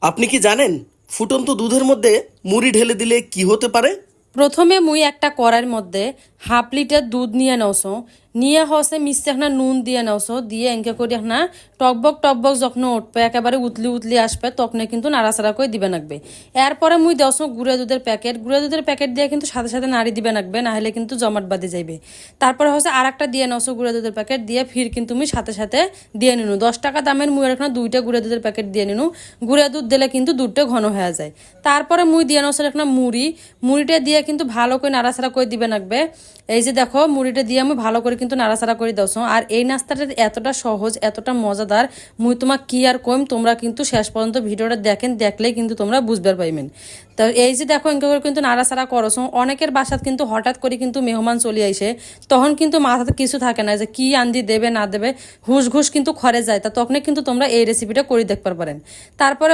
আপনি কি জানেন ফুটন্ত দুধের মধ্যে মুড়ি ঢেলে দিলে কি হতে পারে? প্রথমে মুই একটা কড়াইয়ের মধ্যে 1/2 লিটার দুধ নিয়ে নাওছো, নিয়ে হসে মিশে না নুন দিয়ে নাওছো, দিয়ে এঁকে করে না টকবক টকবক যখন উঠবে একেবারে উতলি উতলি আসবে তখন কিন্তু নাড়াচাড়া করে দিবে লাগবে। এরপরে মুই দেওছো গুঁড়া দুধের প্যাকেট দিয়ে কিন্তু সাথে সাথে নাড়ি দিবে লাগবে, না হলে কিন্তু জমাট বাঁধে যাইবে। তারপরে হচ্ছে আর একটা দিয়ে নাওছো গুঁড়া দুধের প্যাকেট দিয়ে ফির কিন্তু মুই সাথে সাথে দিয়ে নিনু 10 টাকা দামের মুই এখানে 2টা গুঁড়া দুধের প্যাকেট দিয়ে নিনু। গুঁড়া দুধ দিলে কিন্তু দুধটা ঘন হয়ে যায়। তারপরে মুই দিয়ে নাওছো এখানে মুড়িটা দিয়ে কিন্তু ভালো করে নাড়াচাড়া করে দিবে লাগবে। এই যে দেখো মুড়িটা দিয়ে আমি ভালো করে কিন্তু নাড়াচাড়া করে দাওছো। আর এই নাস্তাটা এতটা সহজ এতটা মজাদার মুই তোমাক কি আর কইম, তোমরা কিন্তু শেষ পর্যন্ত ভিডিওটা দেখলেই কিন্তু তোমরা বুঝবার পাইবেন। তো এই যে দেখো এঁকে করে কিন্তু নাড়াচাড়া করছো। অনেকের বাসাত কিন্তু হঠাৎ করে কিন্তু মেহমান চলে আইসে, তখন কিন্তু মাথাতে কিছু থাকে না যে কি আন্দি দেবে না দেবে, হুশ ঘুষ কিন্তু খরে যায়। তা তখন কিন্তু তোমরা এই রেসিপিটা করে দেখতে পারেন। তারপরে